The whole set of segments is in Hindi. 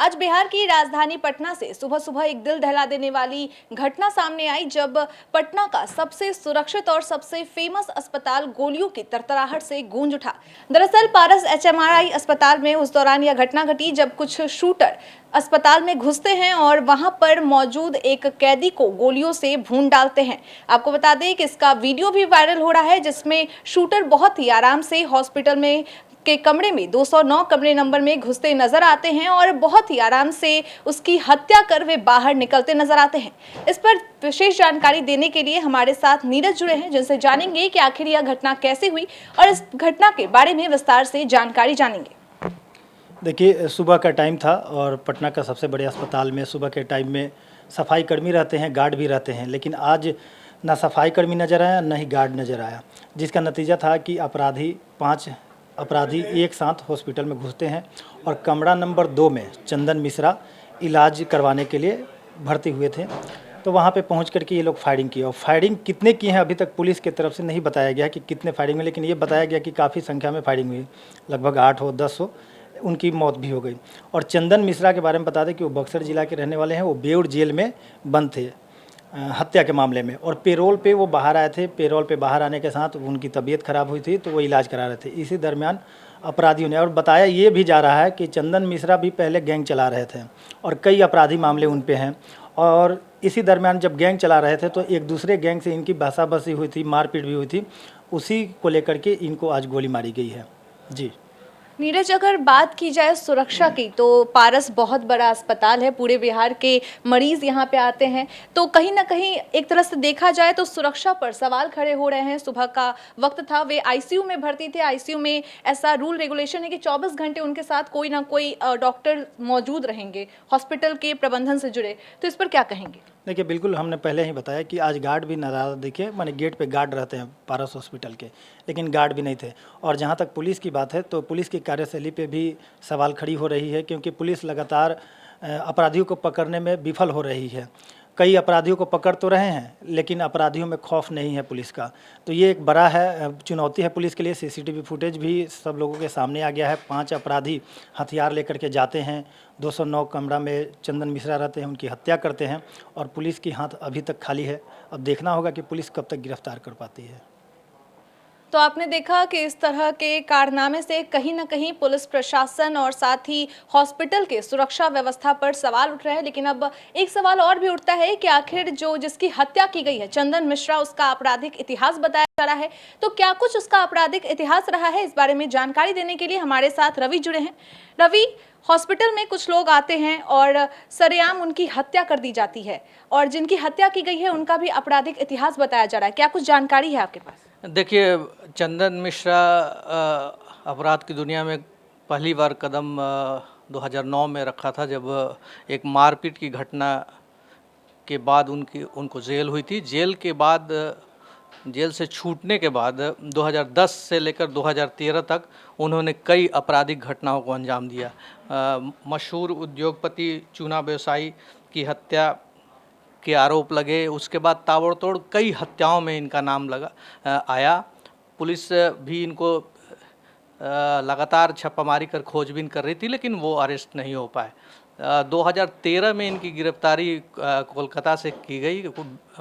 आज बिहार की राजधानी पटना से सुबह सुबह एक दिल दहला देने वाली घटना सामने आई जब पटना का सबसे सुरक्षित और सबसे फेमस अस्पताल गोलियों की तरतराहट से गूंज उठा। दरअसल पारस एचएमआरआई अस्पताल में उस दौरान यह घटना घटी जब कुछ शूटर अस्पताल में घुसते हैं और वहां पर मौजूद एक कैदी को गोलियों से भून डालते हैं। आपको बता दें कि इसका वीडियो भी वायरल हो रहा है जिसमें शूटर बहुत ही आराम से हॉस्पिटल में के कमरे में 209 कमरे नंबर में घुसते नजर आते हैं और बहुत ही आराम से उसकी हत्या कर वे बाहर निकलते नजर आते हैं। इस पर विशेष जानकारी देने के लिए हमारे साथ नीरज जुड़े हैं जिनसे जानेंगे कि आखिर यह घटना कैसे हुई और इस घटना के बारे में विस्तार से जानकारी जानेंगे। देखिए, सुबह का टाइम था और पटना का सबसे बड़े अस्पताल में सुबह के टाइम में सफाई कर्मी रहते हैं, गार्ड भी रहते हैं, लेकिन आज ना सफाई कर्मी नज़र आया ना ही गार्ड नज़र आया, जिसका नतीजा था कि पाँच अपराधी एक साथ हॉस्पिटल में घुसते हैं और कमरा नंबर 2 में चंदन मिश्रा इलाज करवाने के लिए भर्ती हुए थे। तो वहाँ पे पहुँच करके ये लोग फायरिंग की और फायरिंग कितने की हैं अभी तक पुलिस की तरफ से नहीं बताया गया कि कितने फायरिंग में, लेकिन ये बताया गया कि काफ़ी संख्या में फायरिंग हुई, लगभग 8 हो 10 हो, उनकी मौत भी हो गई। और चंदन मिश्रा के बारे में बता दें कि वो बक्सर जिला के रहने वाले हैं, वो बेउर जेल में बंद थे हत्या के मामले में और पेरोल पे वो बाहर आए थे। पेरोल पे बाहर आने के साथ उनकी तबीयत खराब हुई थी तो वो इलाज करा रहे थे। इसी दरमियान अपराधियों ने, और बताया ये भी जा रहा है कि चंदन मिश्रा भी पहले गैंग चला रहे थे और कई आपराधी मामले उन पे हैं, और इसी दरमियान जब गैंग चला रहे थे तो एक दूसरे गैंग से इनकी बहसाबसी हुई थी, मारपीट भी हुई थी। उसी को लेकर के इनको आज गोली मारी गई है। जी नीरज, अगर बात की जाए सुरक्षा की तो पारस बहुत बड़ा अस्पताल है, पूरे बिहार के मरीज यहाँ पे आते हैं, तो कहीं ना कहीं एक तरह से देखा जाए तो सुरक्षा पर सवाल खड़े हो रहे हैं। सुबह का वक्त था, वे आईसीयू में भर्ती थे। आईसीयू में ऐसा रूल रेगुलेशन है कि 24 घंटे उनके साथ कोई ना कोई डॉक्टर मौजूद रहेंगे हॉस्पिटल के प्रबंधन से जुड़े, तो इस पर क्या कहेंगे? देखिए, बिल्कुल हमने पहले ही बताया कि आज गार्ड भी नज़ारा देखिए, माने गेट पे गार्ड रहते हैं पारस हॉस्पिटल के, लेकिन गार्ड भी नहीं थे। और जहाँ तक पुलिस की बात है तो पुलिस की कार्यशैली पे भी सवाल खड़ी हो रही है, क्योंकि पुलिस लगातार अपराधियों को पकड़ने में विफल हो रही है। कई अपराधियों को पकड़ तो रहे हैं लेकिन अपराधियों में खौफ नहीं है पुलिस का, तो ये एक बड़ा है चुनौती है पुलिस के लिए। सीसीटीवी फुटेज भी सब लोगों के सामने आ गया है। 5 अपराधी हथियार लेकर के जाते हैं, 209 कमरा में चंदन मिश्रा रहते हैं, उनकी हत्या करते हैं और पुलिस की हाथ अभी तक खाली है। अब देखना होगा कि पुलिस कब तक गिरफ्तार कर पाती है। तो आपने देखा कि इस तरह के कारनामे से कहीं ना कहीं पुलिस प्रशासन और साथ ही हॉस्पिटल के सुरक्षा व्यवस्था पर सवाल उठ रहे हैं। लेकिन अब एक सवाल और भी उठता है कि आखिर जिसकी हत्या की गई है चंदन मिश्रा, उसका आपराधिक इतिहास बताया जा रहा है, तो क्या कुछ उसका आपराधिक इतिहास रहा है? इस बारे में जानकारी देने के लिए हमारे साथ रवि जुड़े हैं। रवि, हॉस्पिटल में कुछ लोग आते हैं और सरेआम उनकी हत्या कर दी जाती है और जिनकी हत्या की गई है उनका भी आपराधिक इतिहास बताया जा रहा है, क्या कुछ जानकारी है आपके पास? देखिए, चंदन मिश्रा अपराध की दुनिया में पहली बार कदम 2009 में रखा था, जब एक मारपीट की घटना के बाद उनको जेल हुई थी। जेल से छूटने के बाद 2010 से लेकर 2013 तक उन्होंने कई आपराधिक घटनाओं को अंजाम दिया। मशहूर उद्योगपति चूना व्यवसायी की हत्या के आरोप लगे, उसके बाद ताबड़तोड़ कई हत्याओं में इनका नाम आया। पुलिस भी इनको लगातार छापामारी कर खोजबीन कर रही थी, लेकिन वो अरेस्ट नहीं हो पाए। 2013 में इनकी गिरफ्तारी कोलकाता से की गई।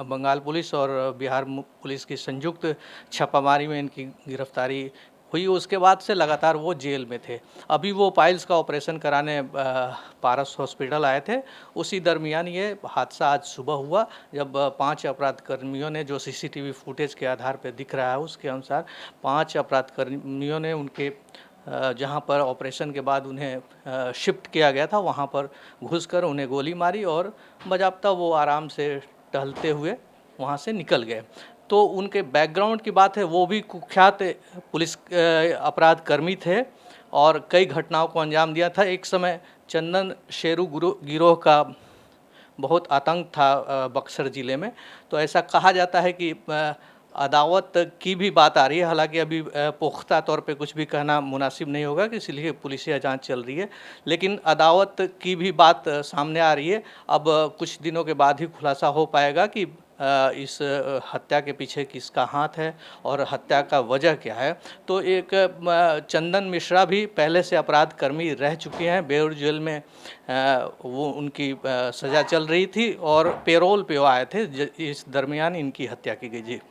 बंगाल पुलिस और बिहार पुलिस की संयुक्त छापामारी में इनकी गिरफ्तारी हुई। उसके बाद से लगातार वो जेल में थे। अभी वो पाइल्स का ऑपरेशन कराने पारस हॉस्पिटल आए थे। उसी दरमियान ये हादसा आज सुबह हुआ, जब 5 अपराध कर्मियों ने, जो सीसीटीवी फुटेज के आधार पर दिख रहा है उसके अनुसार, 5 अपराध कर्मियों ने उनके जहाँ पर ऑपरेशन के बाद उन्हें शिफ्ट किया गया था वहाँ पर घुसकर उन्हें गोली मारी और बजाबता वो आराम से टहलते हुए वहाँ से निकल गए। तो उनके बैकग्राउंड की बात है, वो भी कुख्यात पुलिस अपराध कर्मी थे और कई घटनाओं को अंजाम दिया था। एक समय चंदन शेरू गिरोह का बहुत आतंक था बक्सर ज़िले में। तो ऐसा कहा जाता है कि अदावत की भी बात आ रही है, हालांकि अभी पुख्ता तौर पे कुछ भी कहना मुनासिब नहीं होगा, कि इसलिए पुलिसिया जांच चल रही है, लेकिन अदावत की भी बात सामने आ रही है। अब कुछ दिनों के बाद ही खुलासा हो पाएगा कि इस हत्या के पीछे किसका हाथ है और हत्या का वजह क्या है। तो एक चंदन मिश्रा भी पहले से अपराध कर्मी रह चुके हैं। बेउर जेल में वो उनकी सज़ा चल रही थी और पेरोल पे वो आए थे, इस दरमियान इनकी हत्या की गई। जी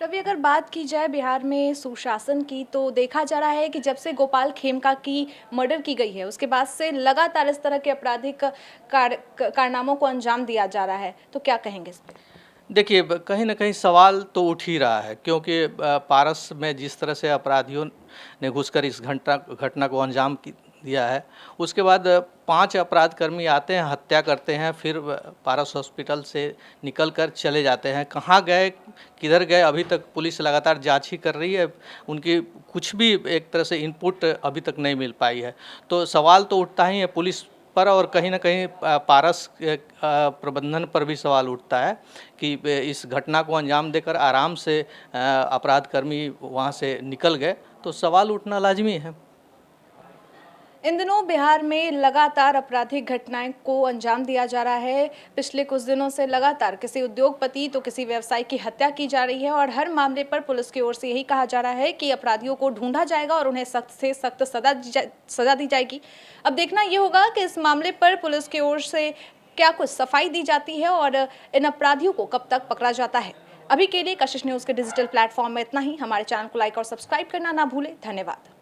रवि, अगर बात की जाए बिहार में सुशासन की, तो देखा जा रहा है कि जब से गोपाल खेमका की मर्डर की गई है उसके बाद से लगातार इस तरह के आपराधिक कारनामों को अंजाम दिया जा रहा है, तो क्या कहेंगे इस पे? देखिए, कहीं ना कहीं सवाल तो उठ ही रहा है, क्योंकि पारस में जिस तरह से अपराधियों ने घुसकर इस घटना को अंजाम दिया है, उसके बाद 5 अपराध कर्मी आते हैं, हत्या करते हैं, फिर पारस हॉस्पिटल से निकलकर चले जाते हैं। कहाँ गए, किधर गए, अभी तक पुलिस लगातार जांच ही कर रही है। उनकी कुछ भी एक तरह से इनपुट अभी तक नहीं मिल पाई है। तो सवाल तो उठता ही है पुलिस पर, और कहीं ना कहीं पारस प्रबंधन पर भी सवाल उठता है कि इस घटना को अंजाम देकर आराम से अपराध कर्मी वहाँ से निकल गए, तो सवाल उठना लाजमी है। इन दिनों बिहार में लगातार आपराधिक घटनाएं को अंजाम दिया जा रहा है। पिछले कुछ दिनों से लगातार किसी उद्योगपति तो किसी व्यवसायी की हत्या की जा रही है और हर मामले पर पुलिस की ओर से यही कहा जा रहा है कि अपराधियों को ढूंढा जाएगा और उन्हें सख्त से सख्त सजा दी जाएगी। अब देखना ये होगा कि इस मामले पर पुलिस की ओर से क्या कुछ सफाई दी जाती है और इन अपराधियों को कब तक पकड़ा जाता है। अभी के लिए कशिश न्यूज़ के डिजिटल प्लेटफॉर्म में इतना ही। हमारे चैनल को लाइक और सब्सक्राइब करना ना भूलें। धन्यवाद।